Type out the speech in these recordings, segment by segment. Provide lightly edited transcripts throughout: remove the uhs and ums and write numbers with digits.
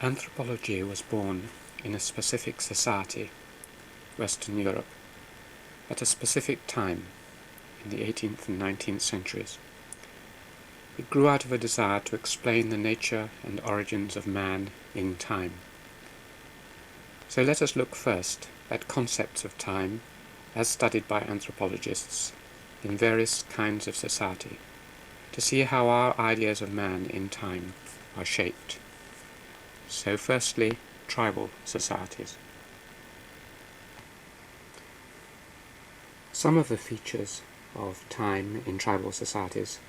Anthropology was born in a specific society, Western Europe, at a specific time in the 18th and 19th centuries. It grew out of a desire to explain the nature and origins of man in time. So let us look first at concepts of time as studied by anthropologists in various kinds of society, to see how our ideas of man in time are shaped. So firstly, tribal societies. Some of the features of time in tribal societies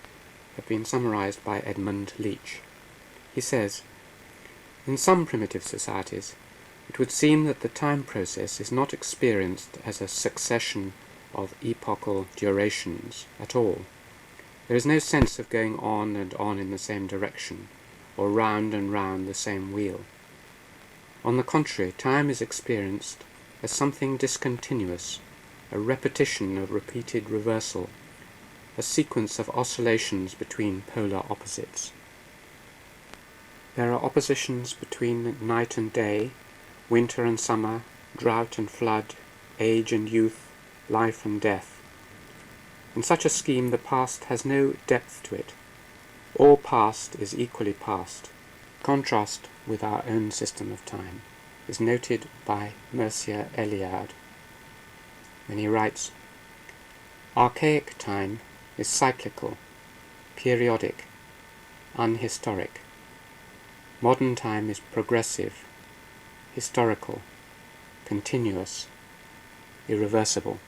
have been summarized by Edmund Leach. He says, "In some primitive societies, it would seem that the time process is not experienced as a succession of epochal durations at all. There is no sense of going on and on in the same direction, or round and round the same wheel. On the contrary, time is experienced as something discontinuous, a repetition of repeated reversal, a sequence of oscillations between polar opposites. There are oppositions between night and day, winter and summer, drought and flood, age and youth, life and death. In such a scheme the past has no depth to it. All past is equally past. Contrast with our own system of time is noted by Mircea Eliade when he writes, "Archaic time is cyclical, periodic, unhistoric. Modern time is progressive, historical, continuous, irreversible."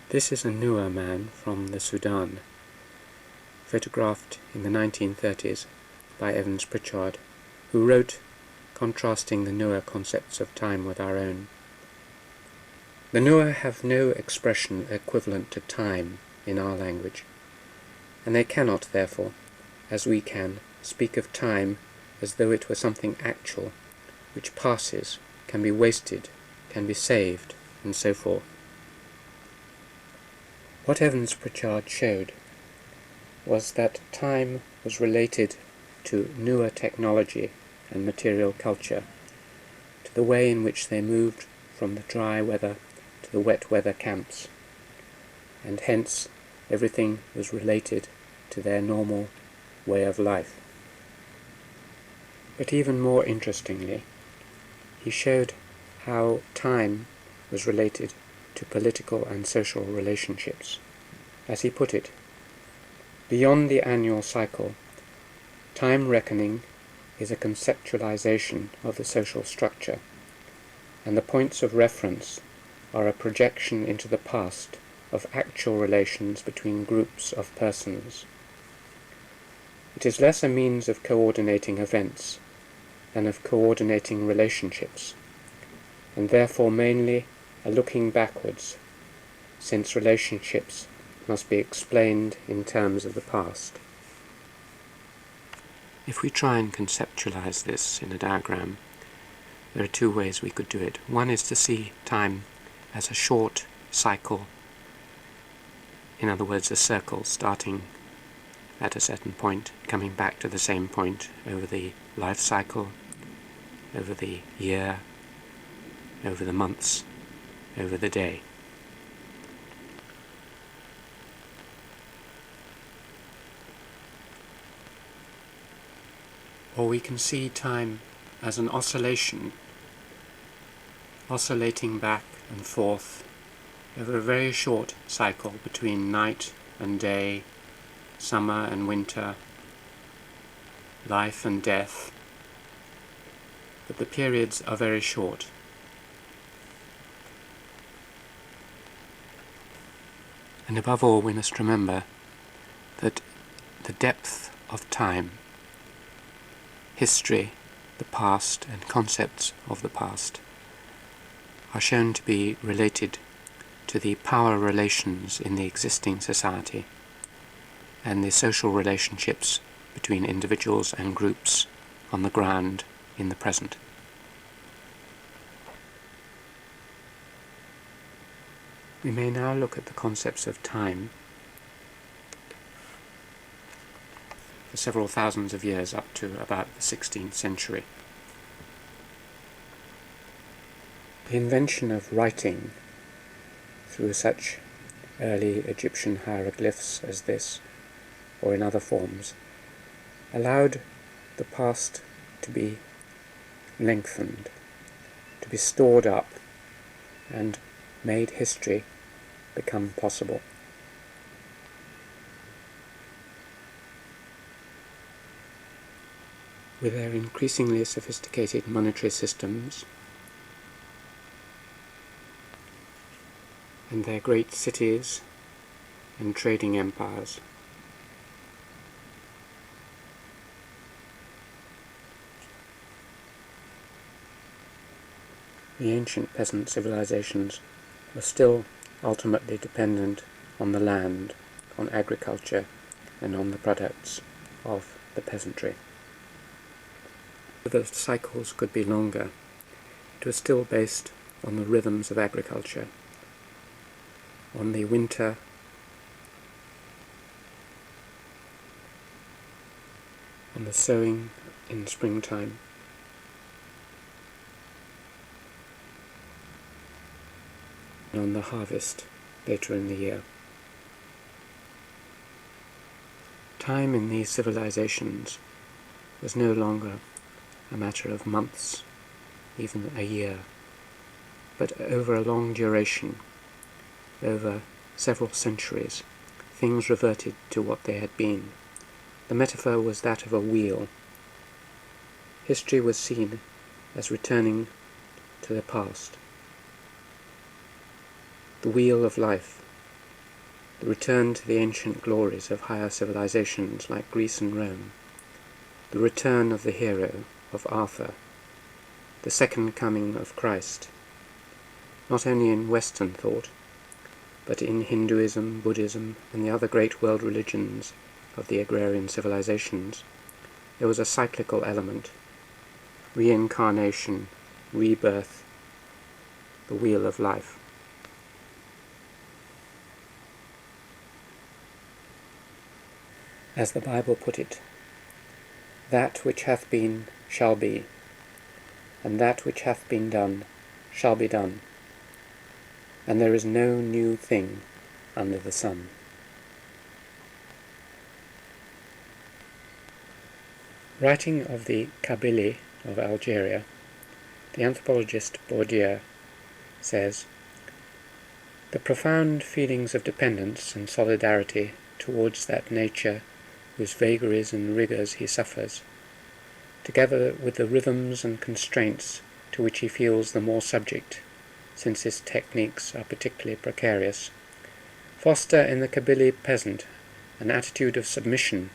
This is a Nuer man from the Sudan, photographed in the 1930s by Evans Pritchard, who wrote contrasting the Nuer concepts of time with our own. The Nuer have no expression equivalent to time in our language, and they cannot, therefore, as we can, speak of time as though it were something actual, which passes, can be wasted, can be saved, and so forth. What Evans Pritchard showed was that time was related to Nuer technology and material culture, to the way in which they moved from the dry weather to the wet weather camps, and hence everything was related to their normal way of life. But even more interestingly, he showed how time was related to political and social relationships. As he put it, beyond the annual cycle, time reckoning is a conceptualization of the social structure, and the points of reference are a projection into the past of actual relations between groups of persons. It is less a means of coordinating events than of coordinating relationships, and therefore mainly a looking backwards, since relationships must be explained in terms of the past. If we try and conceptualize this in a diagram, there are two ways we could do it. One is to see time as a short cycle, in other words a circle starting at a certain point, coming back to the same point over the life cycle, over the year, over the months, over the day. Or we can see time as an oscillation, oscillating back and forth over a very short cycle between night and day, summer and winter, life and death, but the periods are very short. And above all, we must remember that the depth of time, history, the past, and concepts of the past are shown to be related to the power relations in the existing society and the social relationships between individuals and groups on the ground in the present. We may now look at the concepts of time for several thousands of years up to about the 16th century. The invention of writing through such early Egyptian hieroglyphs as this, or in other forms, allowed the past to be lengthened, to be stored up, and made history become possible. With their increasingly sophisticated monetary systems and their great cities and trading empires, the ancient peasant civilizations were still ultimately dependent on the land, on agriculture, and on the products of the peasantry. Though the cycles could be longer, it was still based on the rhythms of agriculture, on the winter, on the sowing in springtime, and on the harvest later in the year. Time in these civilizations was no longer a matter of months, even a year, but over a long duration, over several centuries, things reverted to what they had been. The metaphor was that of a wheel. History was seen as returning to the past. The wheel of life, the return to the ancient glories of higher civilizations like Greece and Rome, the return of the hero, of Arthur, the second coming of Christ, not only in Western thought, but in Hinduism, Buddhism, and the other great world religions of the Agrarian Civilizations. There was a cyclical element, reincarnation, rebirth, the wheel of life. As the Bible put it, that which hath been shall be, and that which hath been done shall be done, and there is no new thing under the sun. Writing of the Kabylie of Algeria, the anthropologist Bourdieu says, "The profound feelings of dependence and solidarity towards that nature whose vagaries and rigours he suffers, together with the rhythms and constraints to which he feels the more subject, since his techniques are particularly precarious, foster in the Kabylie peasant an attitude of submission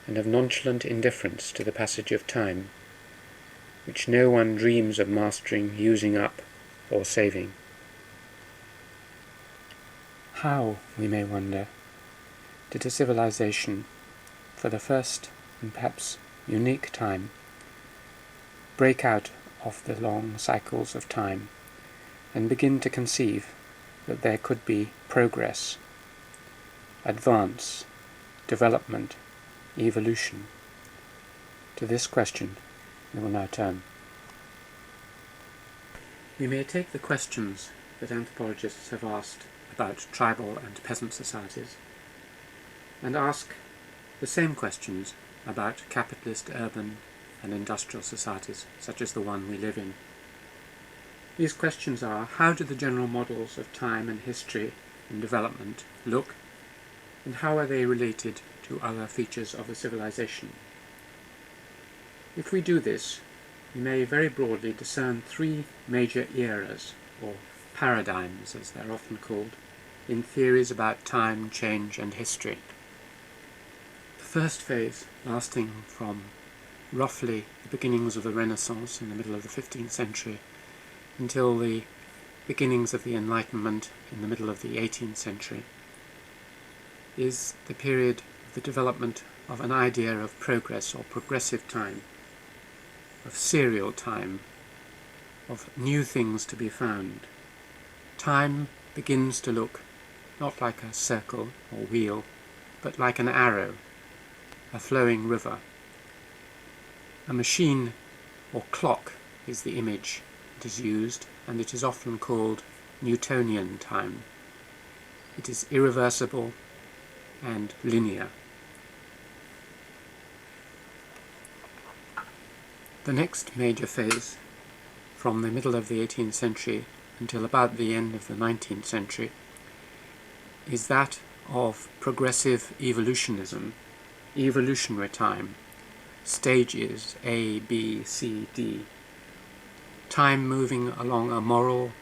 and of nonchalant indifference to the passage of time, which no one dreams of mastering, using up, or saving." How, we may wonder, did a civilization, for the first and perhaps unique time, break out of the long cycles of time and begin to conceive that there could be progress, advance, development, evolution? To this question we will now turn. We may take the questions that anthropologists have asked about tribal and peasant societies and ask the same questions about capitalist, urban and industrial societies such as the one we live in. These questions are: how do the general models of time and history and development look, and how are they related to other features of a civilization? If we do this, we may very broadly discern three major eras, or paradigms as they're often called, in theories about time, change and history. The first phase, lasting from roughly the beginnings of the Renaissance in the middle of the 15th century until the beginnings of the Enlightenment in the middle of the 18th century, is the period of the development of an idea of progress or progressive time, of serial time, of new things to be found. Time begins to look not like a circle or wheel, but like an arrow, a flowing river. A machine or clock is the image that is used, and it is often called Newtonian time. It is irreversible and linear. The next major phase, from the middle of the 18th century until about the end of the 19th century, is that of progressive evolutionism, evolutionary time, stages A, B, C, D, time moving along a moral,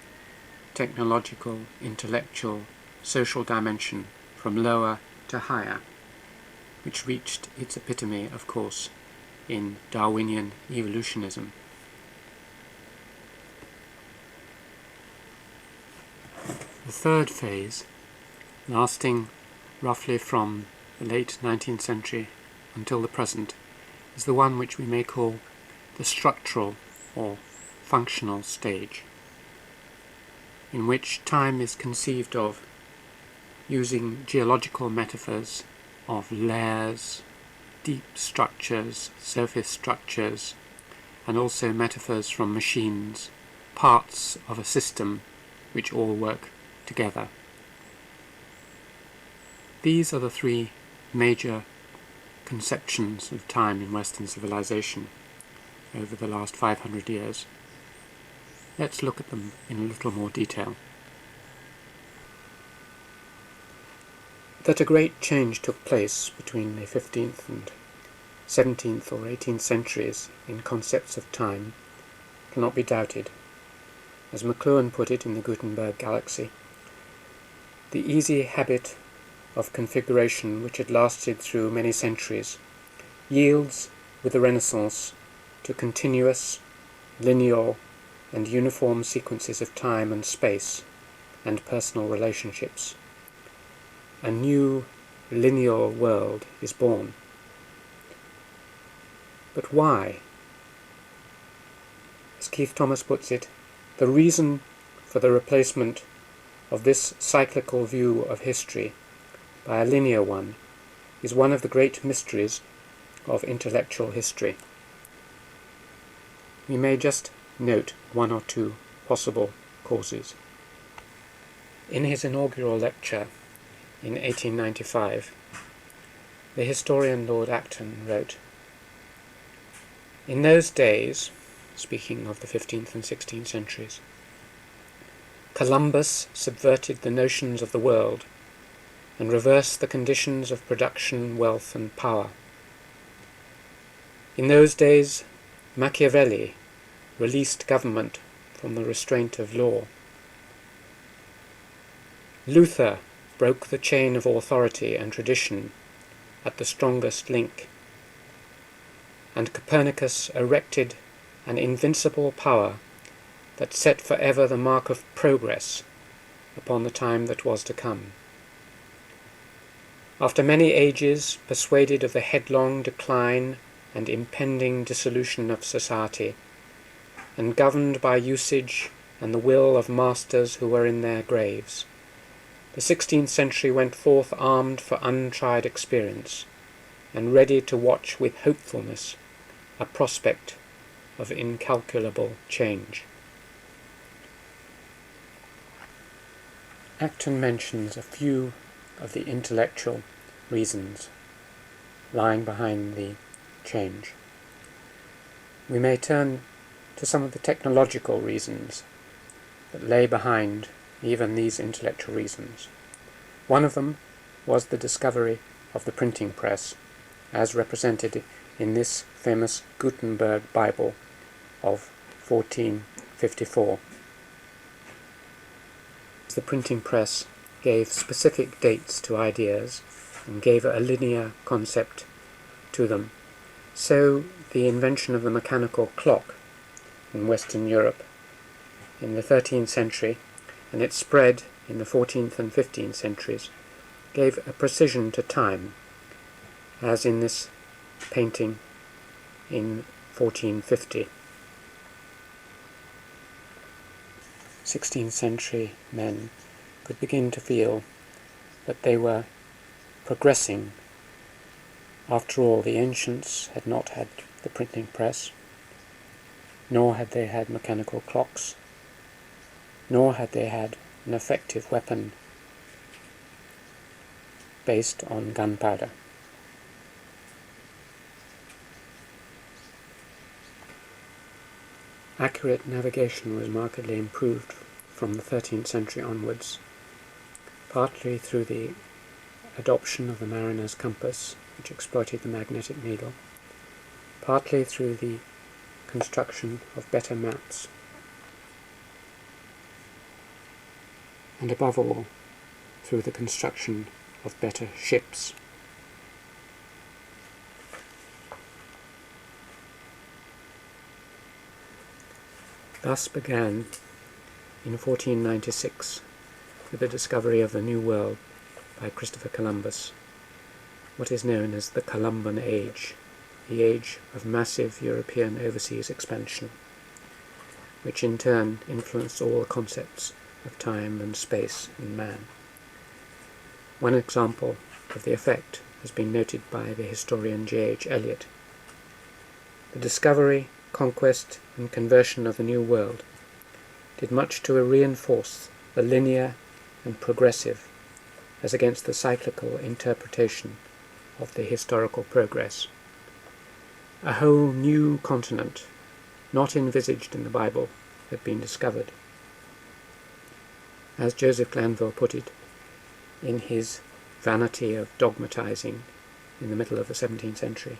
technological, intellectual, social dimension from lower to higher, which reached its epitome, of course, in Darwinian evolutionism. The third phase, lasting roughly from the late 19th century until the present, is the one which we may call the structural or functional stage, in which time is conceived of using geological metaphors of layers, deep structures, surface structures, and also metaphors from machines, parts of a system which all work together. These are the three major conceptions of time in Western civilization over the last 500 years. Let's look at them in a little more detail. That a great change took place between the 15th and 17th or 18th centuries in concepts of time cannot be doubted. As McLuhan put it in the Gutenberg Galaxy, the easy habit of configuration which had lasted through many centuries yields with the Renaissance to continuous, linear, and uniform sequences of time and space and personal relationships. A new linear world is born. But why? As Keith Thomas puts it, the reason for the replacement of this cyclical view of history by a linear one is one of the great mysteries of intellectual history. We may just note one or two possible causes. In his inaugural lecture in 1895, the historian Lord Acton wrote, "In those days," speaking of the 15th and 16th centuries, "Columbus subverted the notions of the world and reversed the conditions of production, wealth, and power. In those days, Machiavelli released government from the restraint of law. Luther broke the chain of authority and tradition at the strongest link, and Copernicus erected an invincible power that set forever the mark of progress upon the time that was to come. After many ages, persuaded of the headlong decline and impending dissolution of society, and governed by usage and the will of masters who were in their graves, the 16th century went forth armed for untried experience, and ready to watch with hopefulness a prospect of incalculable change." Acton mentions a few of the intellectual reasons lying behind the change. We may turn to some of the technological reasons that lay behind even these intellectual reasons. One of them was the discovery of the printing press, as represented in this famous Gutenberg Bible of 1454. The printing press gave specific dates to ideas and gave a linear concept to them. So the invention of the mechanical clock in Western Europe in the 13th century, and its spread in the 14th and 15th centuries, gave a precision to time, as in this painting in 1450. 16th century men could begin to feel that they were progressing After all, the ancients had not had the printing press, nor had they had mechanical clocks, nor had they had an effective weapon based on gunpowder. Accurate navigation was markedly improved from the 13th century onwards, partly through the adoption of the mariner's compass, which exploited the magnetic needle, partly through the construction of better maps, and above all, through the construction of better ships. Thus began, in 1496, with the discovery of the New World by Christopher Columbus, what is known as the Columban Age, the age of massive European overseas expansion, which in turn influenced all the concepts of time and space in man. One example of the effect has been noted by the historian J.H. Eliot. The discovery, conquest, and conversion of the New World did much to reinforce the linear and progressive as against the cyclical interpretation of the historical progress. A whole new continent, not envisaged in the Bible, had been discovered. As Joseph Glanville put it in his Vanity of Dogmatizing in the middle of the 17th century,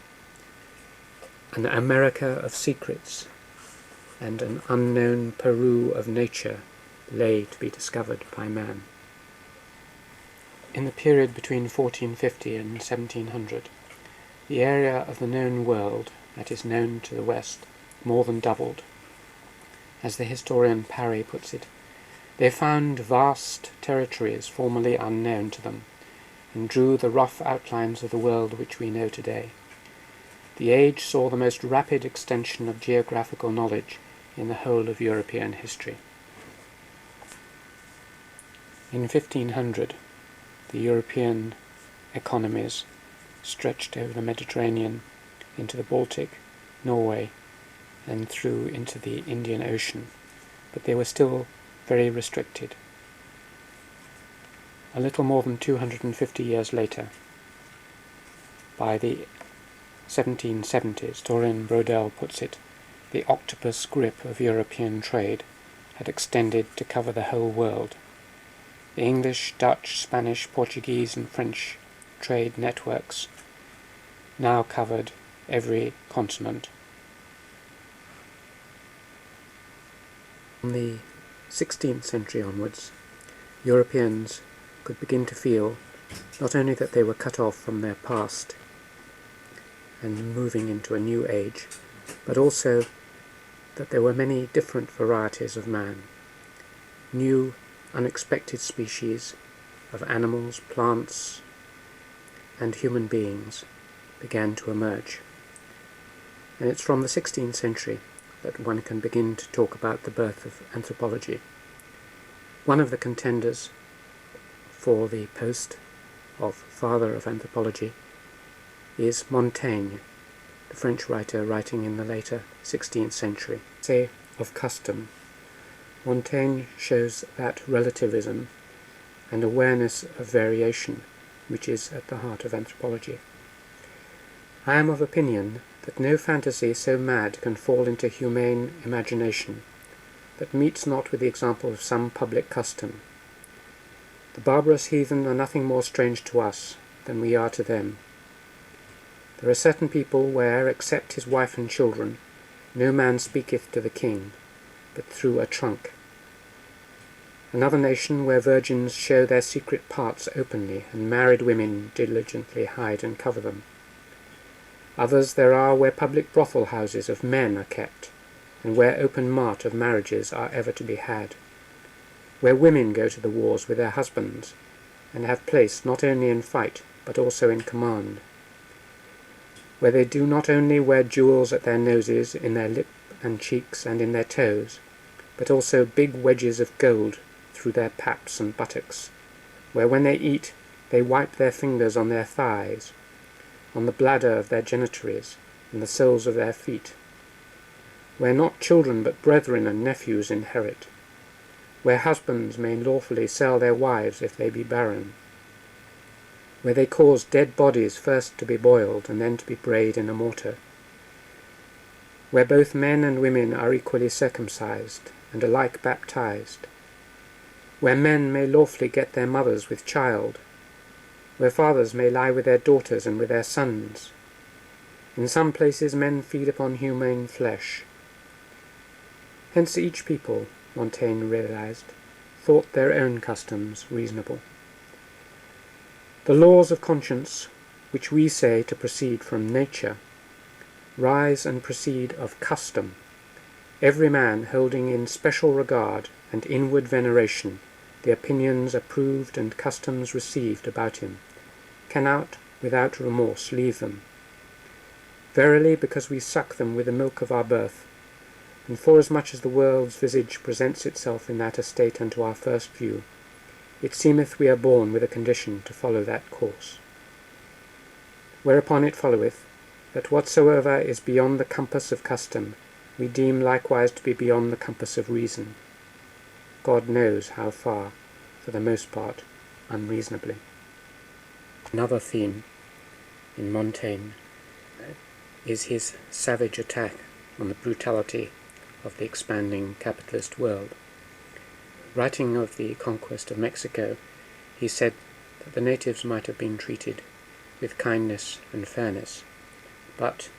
an America of secrets and an unknown Peru of nature lay to be discovered by man. In the period between 1450 and 1700, the area of the known world that is known to the West more than doubled. As the historian Parry puts it, they found vast territories formerly unknown to them, and drew the rough outlines of the world which we know today. The age saw the most rapid extension of geographical knowledge in the whole of European history. In 1500, the European economies stretched over the Mediterranean into the Baltic, Norway, and through into the Indian Ocean, but they were still very restricted. A little more than 250 years later, by the 1770s, Dorian Brodel puts it, the octopus grip of European trade had extended to cover the whole world. The English, Dutch, Spanish, Portuguese, and French trade networks now covered every continent. From the 16th century onwards, Europeans could begin to feel not only that they were cut off from their past and moving into a new age, but also that there were many different varieties of man, new, unexpected species of animals, plants, and human beings began to emerge. And it's from the 16th century that one can begin to talk about the birth of anthropology. One of the contenders for the post of father of anthropology is Montaigne, the French writer writing in the later 16th century. Say of custom, Montaigne shows that relativism and awareness of variation which is at the heart of anthropology. I am of opinion that no fantasy so mad can fall into humane imagination that meets not with the example of some public custom. The barbarous heathen are nothing more strange to us than we are to them. There are certain people where, except his wife and children, no man speaketh to the king, but through a trunk. Another nation where virgins show their secret parts openly, and married women diligently hide and cover them. Others there are where public brothel houses of men are kept, and where open mart of marriages are ever to be had, where women go to the wars with their husbands, and have place not only in fight, but also in command, where they do not only wear jewels at their noses, in their lip and cheeks, and in their toes, but also big wedges of gold through their paps and buttocks, where when they eat they wipe their fingers on their thighs, on the bladder of their genitories and the soles of their feet, where not children but brethren and nephews inherit, where husbands may lawfully sell their wives if they be barren, where they cause dead bodies first to be boiled and then to be brayed in a mortar, where both men and women are equally circumcised and alike baptized, where men may lawfully get their mothers with child, where fathers may lie with their daughters and with their sons. In some places men feed upon humane flesh. Hence each people, Montaigne realized, thought their own customs reasonable. The laws of conscience, which we say to proceed from nature, rise and proceed of custom, every man holding in special regard and inward veneration the opinions approved and customs received about him, cannot without remorse leave them. Verily, because we suck them with the milk of our birth, and forasmuch as the world's visage presents itself in that estate unto our first view, it seemeth we are born with a condition to follow that course. Whereupon it followeth, that whatsoever is beyond the compass of custom, we deem likewise to be beyond the compass of reason. God knows how far, for the most part, unreasonably. Another theme in Montaigne is his savage attack on the brutality of the expanding capitalist world. Writing of the conquest of Mexico, he said that the natives might have been treated with kindness and fairness, but,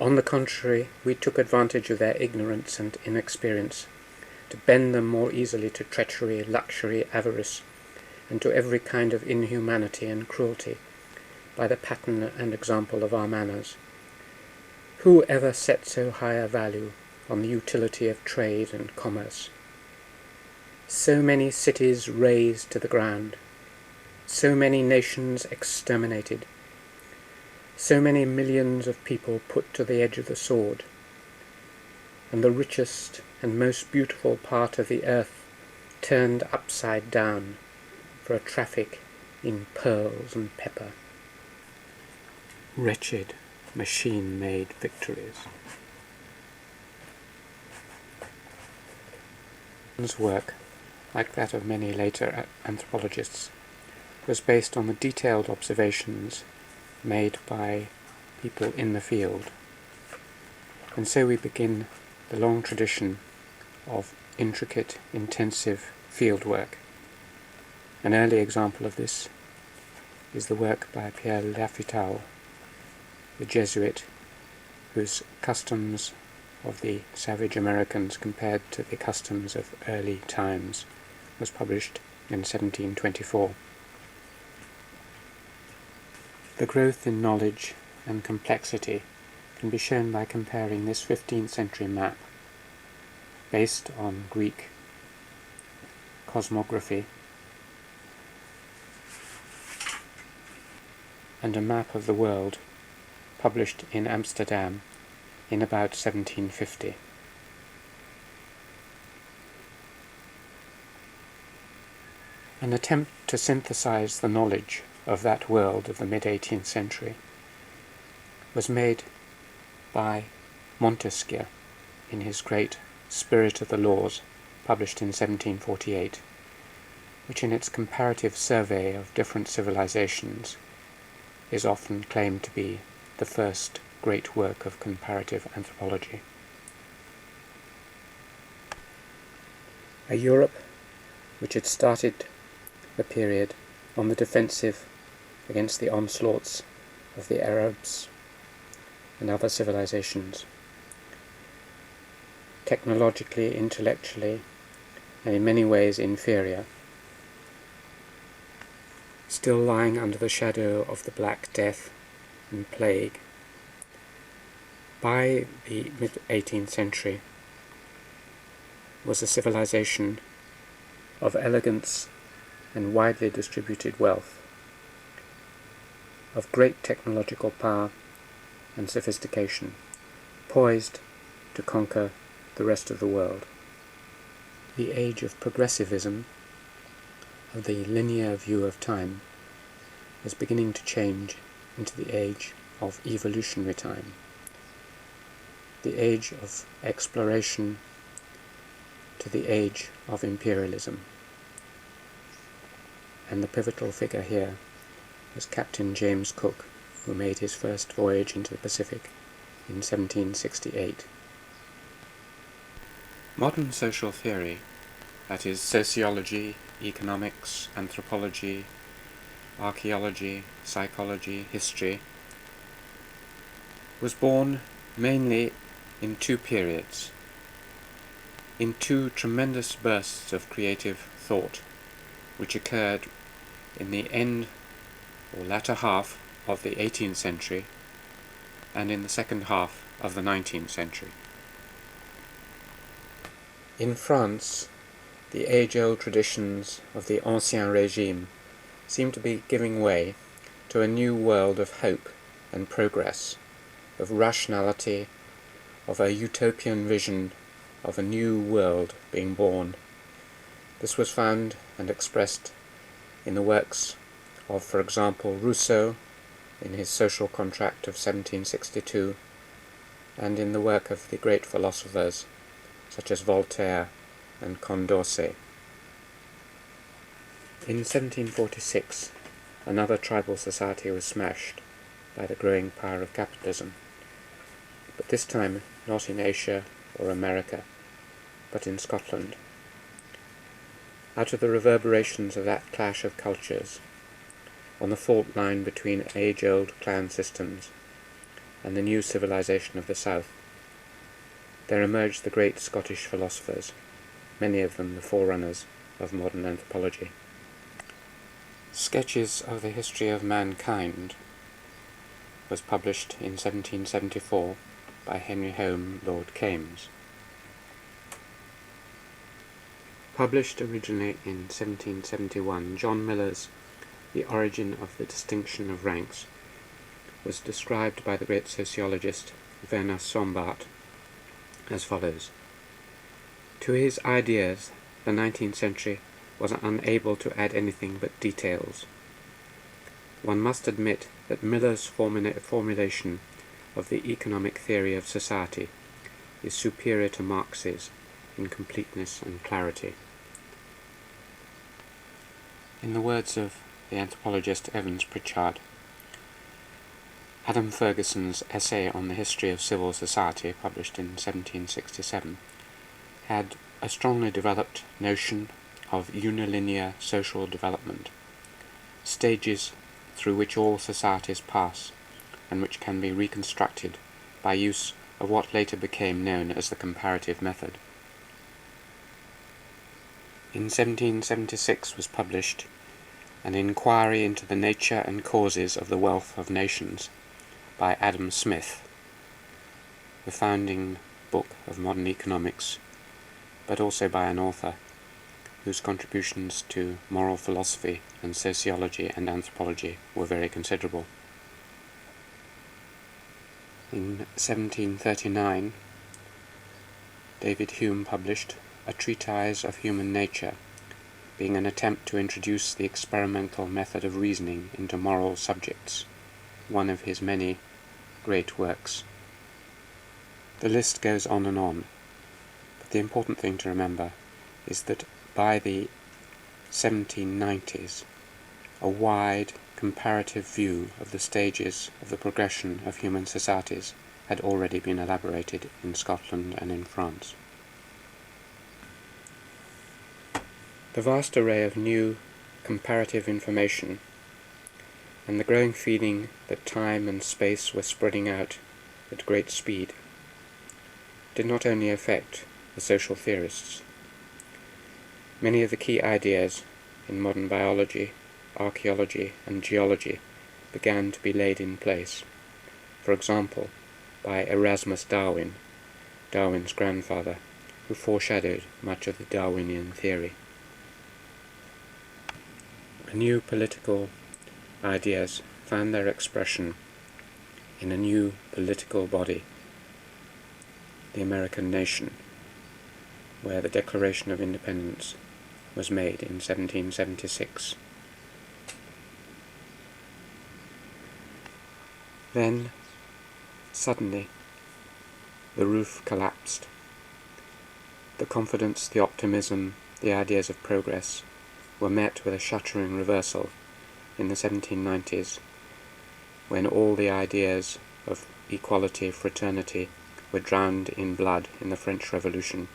on the contrary, we took advantage of their ignorance and inexperience to bend them more easily to treachery, luxury, avarice, and to every kind of inhumanity and cruelty, by the pattern and example of our manners. Who ever set so high a value on the utility of trade and commerce? So many cities razed to the ground, so many nations exterminated, so many millions of people put to the edge of the sword, and the richest and most beautiful part of the earth turned upside down for a traffic in pearls and pepper. Wretched machine-made victories. His work, like that of many later anthropologists, was based on the detailed observations made by people in the field. And so we begin the long tradition of intricate, intensive field work. An early example of this is the work by Pierre Lafitau, the Jesuit, whose customs of the savage Americans compared to the customs of early times was published in 1724. The growth in knowledge and complexity can be shown by comparing this 15th century map, based on Greek cosmography, and a map of the world published in Amsterdam in about 1750. An attempt to synthesize the knowledge of that world of the mid-18th century was made by Montesquieu in his great Spirit of the Laws, published in 1748, which in its comparative survey of different civilizations is often claimed to be the first great work of comparative anthropology. A Europe which had started the period on the defensive against the onslaughts of the Arabs and other civilizations, technologically, intellectually, and in many ways inferior, still lying under the shadow of the Black Death and Plague. By the mid-18th century was a civilization of elegance and widely distributed wealth, of great technological power and sophistication, poised to conquer the rest of the world. The age of progressivism, of the linear view of time, was beginning to change into the age of evolutionary time, the age of exploration to the age of imperialism. And the pivotal figure here was Captain James Cook, who made his first voyage into the Pacific in 1768. Modern social theory, that is sociology, economics, anthropology, archaeology, psychology, history, was born mainly in two periods, in two tremendous bursts of creative thought, which occurred in the end or latter half of the 18th century and in the second half of the 19th century. In France, the age-old traditions of the Ancien Régime seem to be giving way to a new world of hope and progress, of rationality, of a utopian vision of a new world being born. This was found and expressed in the works of, for example, Rousseau in his Social Contract of 1762, and in the work of the great philosophers such as Voltaire and Condorcet. In 1746, another tribal society was smashed by the growing power of capitalism, but this time not in Asia or America, but in Scotland. Out of the reverberations of that clash of cultures, on the fault line between age-old clan systems and the new civilization of the South, there emerged the great Scottish philosophers, many of them the forerunners of modern anthropology. Sketches of the History of Mankind was published in 1774 by Henry Home Lord Kames. Published originally in 1771, John Miller's The Origin of the Distinction of Ranks was described by the great sociologist Werner Sombart as follows. To his ideas, the 19th century was unable to add anything but details. One must admit that Miller's formulation of the economic theory of society is superior to Marx's in completeness and clarity. In the words of the anthropologist Evans Pritchard, Adam Ferguson's essay on the history of civil society, published in 1767, had a strongly developed notion of unilinear social development, stages through which all societies pass and which can be reconstructed by use of what later became known as the comparative method. In 1776 was published An Inquiry into the Nature and Causes of the Wealth of Nations by Adam Smith, the founding book of modern economics, but also by an author whose contributions to moral philosophy and sociology and anthropology were very considerable. In 1739, David Hume published A Treatise of Human Nature, being an attempt to introduce the experimental method of reasoning into moral subjects, one of his many great works. The list goes on and on, but the important thing to remember is that by the 1790s, a wide comparative view of the stages of the progression of human societies had already been elaborated in Scotland and in France. The vast array of new comparative information and the growing feeling that time and space were spreading out at great speed did not only affect the social theorists. Many of the key ideas in modern biology, archaeology, and geology began to be laid in place, for example, by Erasmus Darwin, Darwin's grandfather, who foreshadowed much of the Darwinian theory. New political ideas found their expression in a new political body, the American nation, where the Declaration of Independence was made in 1776. Then, suddenly, the roof collapsed. The confidence, the optimism, the ideas of progress were met with a shuddering reversal in the 1790s, when all the ideas of equality, fraternity, were drowned in blood in the French Revolution.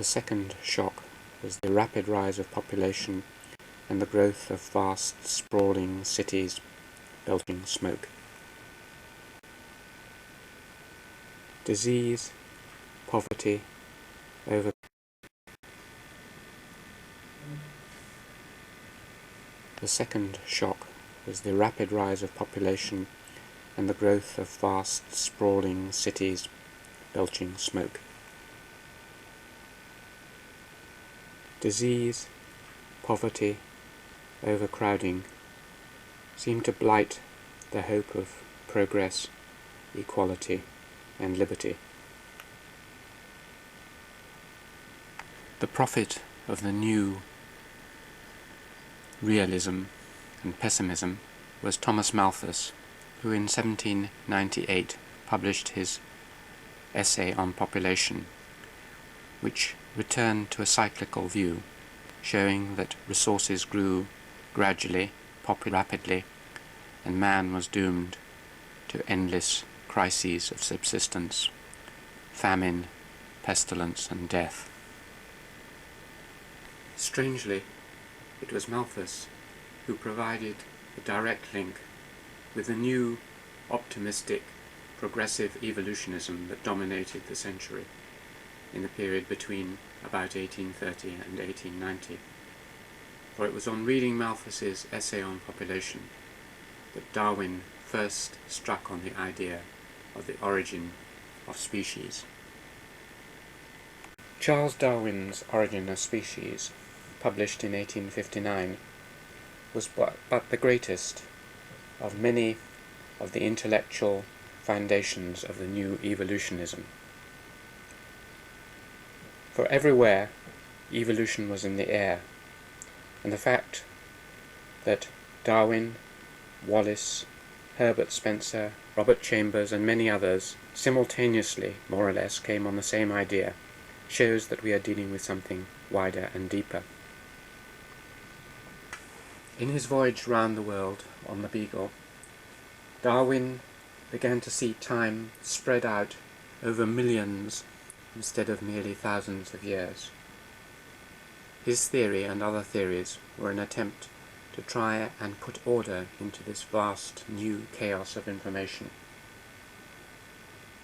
The second shock was the rapid rise of population and the growth of vast, sprawling cities belching smoke. Disease, poverty, over. The second shock was the rapid rise of population and the growth of vast, sprawling cities belching smoke. Disease, poverty, overcrowding seemed to blight the hope of progress, equality, and liberty. The prophet of the new realism and pessimism was Thomas Malthus, who in 1798 published his essay on population, which returned to a cyclical view, showing that resources grew gradually, rapidly, and man was doomed to endless crises of subsistence, famine, pestilence, and death. Strangely, it was Malthus who provided a direct link with the new, optimistic, progressive evolutionism that dominated the century in the period between about 1830 and 1890. For it was on reading Malthus's essay on population that Darwin first struck on the idea of the origin of species. Charles Darwin's Origin of Species, published in 1859, was but the greatest of many of the intellectual foundations of the new evolutionism. For everywhere, evolution was in the air, and the fact that Darwin, Wallace, Herbert Spencer, Robert Chambers, and many others simultaneously, more or less, came on the same idea, shows that we are dealing with something wider and deeper. In his voyage round the world on the Beagle, Darwin began to see time spread out over millions instead of merely thousands of years. His theory and other theories were an attempt to try and put order into this vast new chaos of information.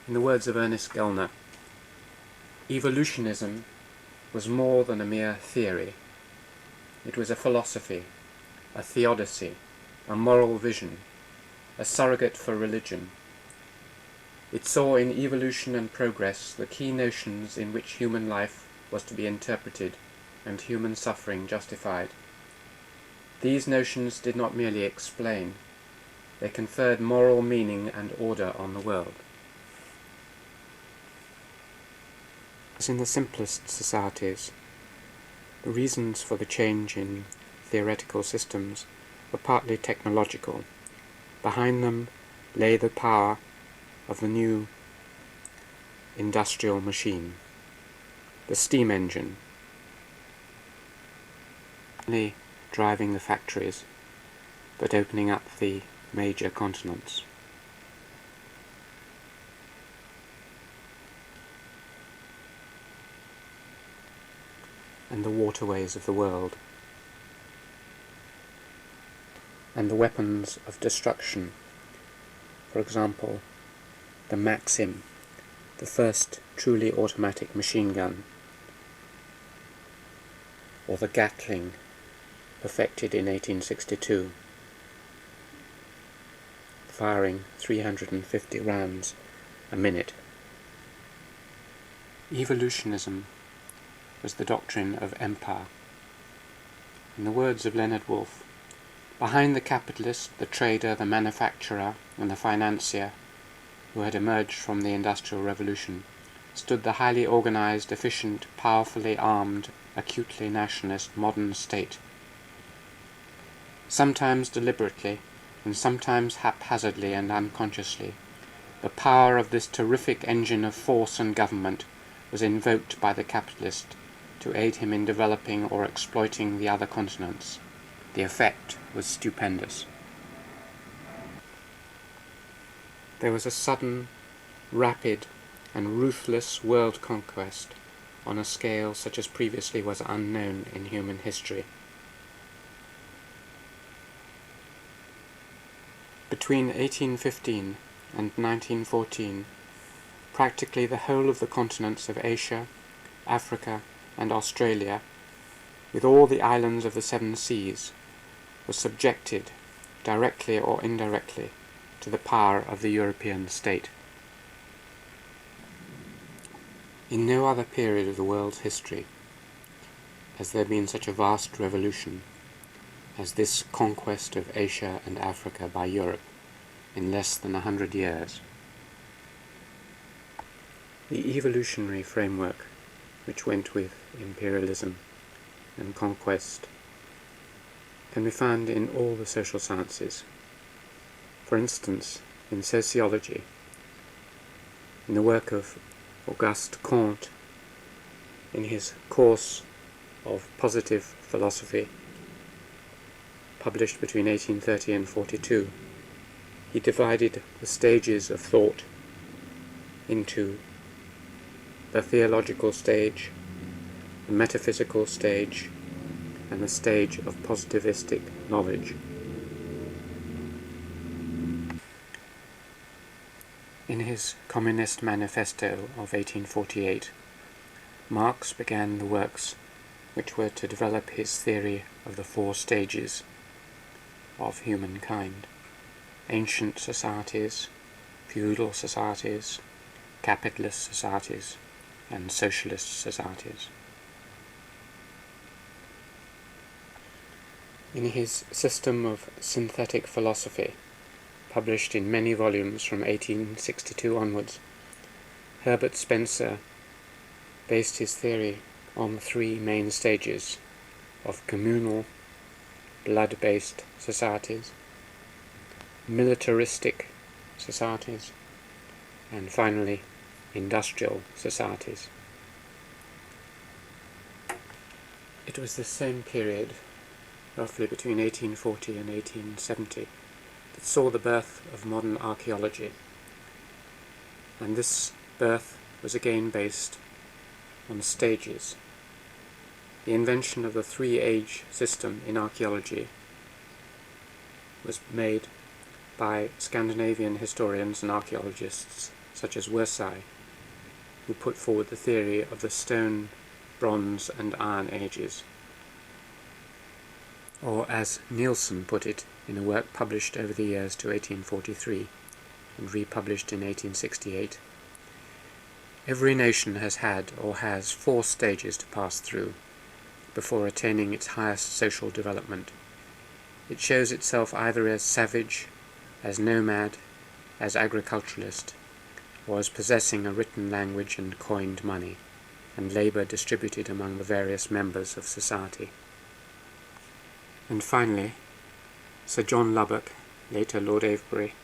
In the words of Ernest Gellner, evolutionism was more than a mere theory. It was a philosophy, a theodicy, a moral vision, a surrogate for religion. It saw in evolution and progress the key notions in which human life was to be interpreted and human suffering justified. These notions did not merely explain, they conferred moral meaning and order on the world. As in the simplest societies, the reasons for the change in theoretical systems were partly technological. Behind them lay the power of the new industrial machine, the steam engine, not only driving the factories, but opening up the major continents. And the waterways of the world, and the weapons of destruction, for example, the Maxim, the first truly automatic machine gun, or the Gatling, perfected in 1862, firing 350 rounds a minute. Evolutionism was the doctrine of empire. In the words of Leonard Woolf, behind the capitalist, the trader, the manufacturer, and the financier who had emerged from the Industrial Revolution stood the highly organized, efficient, powerfully armed, acutely nationalist modern state. Sometimes deliberately, and sometimes haphazardly and unconsciously, the power of this terrific engine of force and government was invoked by the capitalist to aid him in developing or exploiting the other continents. The effect was stupendous. There was a sudden, rapid, and ruthless world conquest on a scale such as previously was unknown in human history. Between 1815 and 1914, practically the whole of the continents of Asia, Africa, and Australia, with all the islands of the seven seas, was subjected, directly or indirectly, to the power of the European state. In no other period of the world's history has there been such a vast revolution as this conquest of Asia and Africa by Europe in less than 100 years. The evolutionary framework which went with imperialism and conquest can be found in all the social sciences. For instance, in sociology, in the work of Auguste Comte, in his course of positive philosophy, published between 1830 and 42, he divided the stages of thought into the theological stage, the metaphysical stage, and the stage of positivistic knowledge. In his Communist Manifesto of 1848, Marx began the works which were to develop his theory of the four stages of humankind: ancient societies, feudal societies, capitalist societies, and socialist societies. In his System of Synthetic Philosophy, published in many volumes from 1862 onwards, Herbert Spencer based his theory on three main stages of communal, blood-based societies, militaristic societies, and finally, industrial societies. It was this same period, roughly between 1840 and 1870, that saw the birth of modern archaeology, and this birth was again based on stages. The invention of the three-age system in archaeology was made by Scandinavian historians and archaeologists such as Wersai, who put forward the theory of the Stone, Bronze and Iron Ages. Or as Nielsen put it in a work published over the years to 1843 and republished in 1868, every nation has had or has 4 stages to pass through before attaining its highest social development. It shows itself either as savage, as nomad, as agriculturalist, or as possessing a written language and coined money, and labour distributed among the various members of society. And finally, Sir John Lubbock, later Lord Avebury,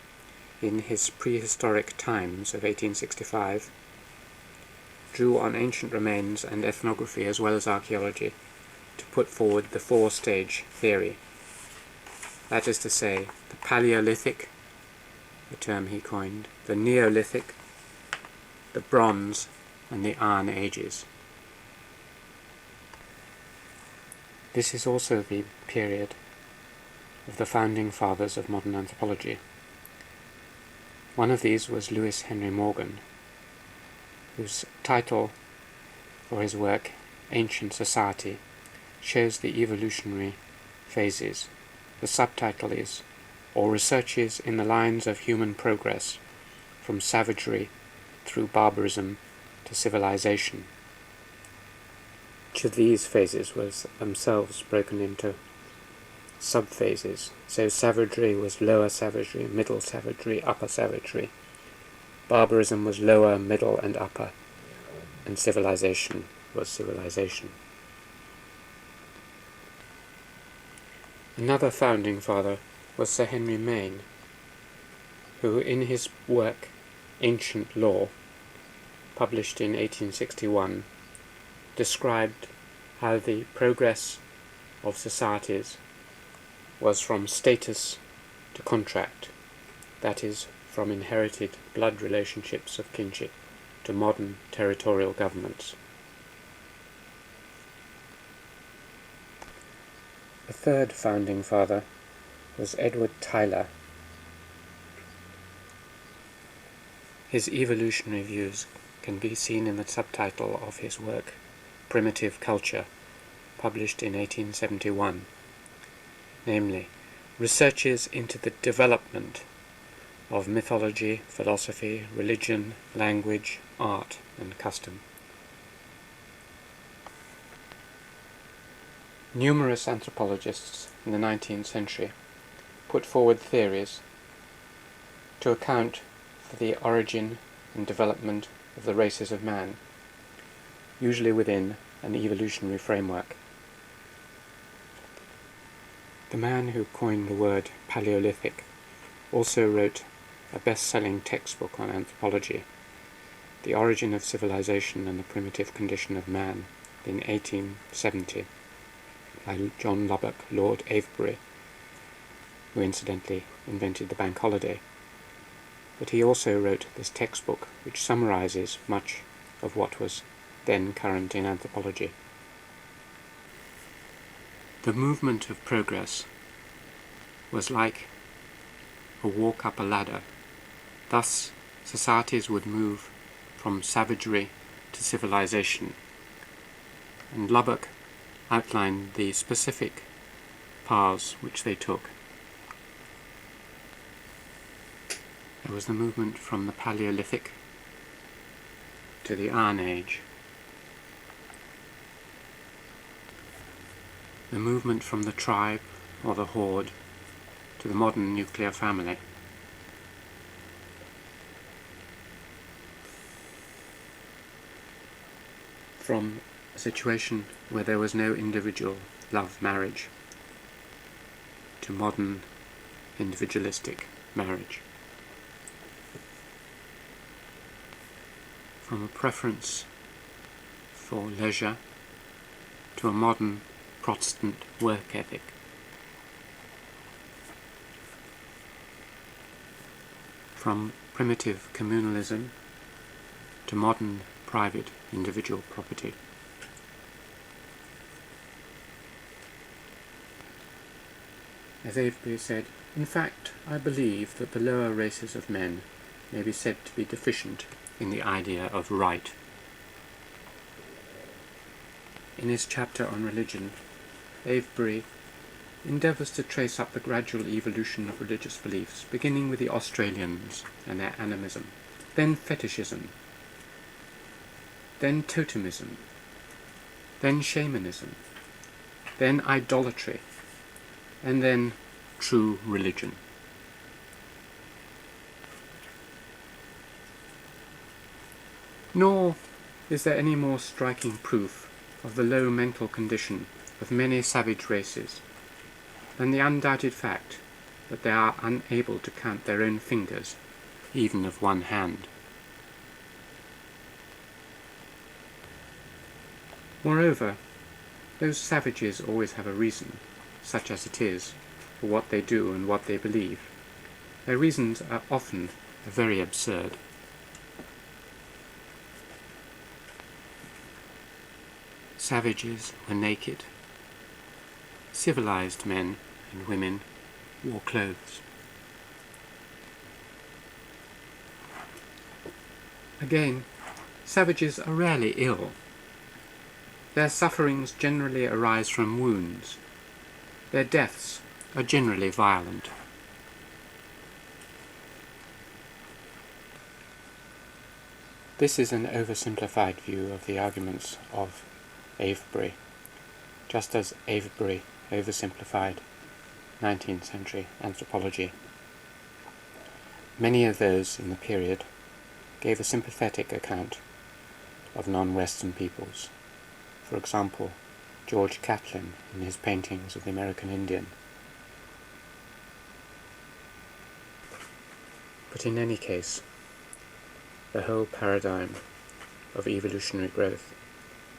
in his Prehistoric Times of 1865, drew on ancient remains and ethnography as well as archaeology to put forward the 4-stage theory. That is to say, the Paleolithic, the term he coined, the Neolithic, the Bronze, and the Iron Ages. This is also the period of the founding fathers of modern anthropology. One of these was Lewis Henry Morgan, whose title for his work, Ancient Society, shows the evolutionary phases. The subtitle is, or Researches in the Lines of Human Progress, from Savagery through Barbarism to Civilization. Each of these phases was themselves broken into sub-phases. So savagery was lower savagery, middle savagery, upper savagery. Barbarism was lower, middle, and upper. and civilization was civilization. Another founding father was Sir Henry Maine, who in his work Ancient Law, published in 1861, described how the progress of societies was from status to contract, that is, from inherited blood relationships of kinship to modern territorial governments. The third founding father was Edward Tyler. His evolutionary views can be seen in the subtitle of his work, Primitive Culture, published in 1871, namely, researches into the development of mythology, philosophy, religion, language, art, and custom. Numerous anthropologists in the 19th century put forward theories to account for the origin and development of the races of man, usually within an evolutionary framework. The man who coined the word Paleolithic also wrote a best-selling textbook on anthropology, The Origin of Civilization and the Primitive Condition of Man, in 1870, by John Lubbock, Lord Avebury, who incidentally invented the bank holiday. But he also wrote this textbook, which summarizes much of what was then current in anthropology. The movement of progress was like a walk up a ladder. Thus, societies would move from savagery to civilization, and Lubbock outlined the specific paths which they took. There was the movement from the Paleolithic to the Iron Age, the movement from the tribe or the horde to the modern nuclear family, from a situation where there was no individual love marriage to modern individualistic marriage, from a preference for leisure to a modern Protestant work ethic, from primitive communalism to modern private individual property. As Avebury said, in fact, I believe that the lower races of men may be said to be deficient in the idea of right. In his chapter on religion, Avebury endeavours to trace up the gradual evolution of religious beliefs, beginning with the Australians and their animism, then fetishism, then totemism, then shamanism, then idolatry, and then true religion. Nor is there any more striking proof of the low mental condition of many savage races than the undoubted fact that they are unable to count their own fingers, even of one hand. Moreover, those savages always have a reason, such as it is, for what they do and what they believe. Their reasons are often very absurd. Savages were naked. Civilized men and women wore clothes. Again, savages are rarely ill. Their sufferings generally arise from wounds. Their deaths are generally violent. This is an oversimplified view of the arguments of Avebury, just as Avebury oversimplified 19th century anthropology. Many of those in the period gave a sympathetic account of non-Western peoples. For example, George Catlin in his paintings of the American Indian. But in any case, the whole paradigm of evolutionary growth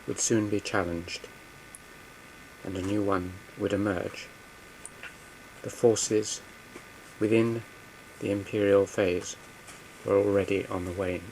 would soon be challenged, and a new one would emerge. The forces within the imperial phase were already on the wane.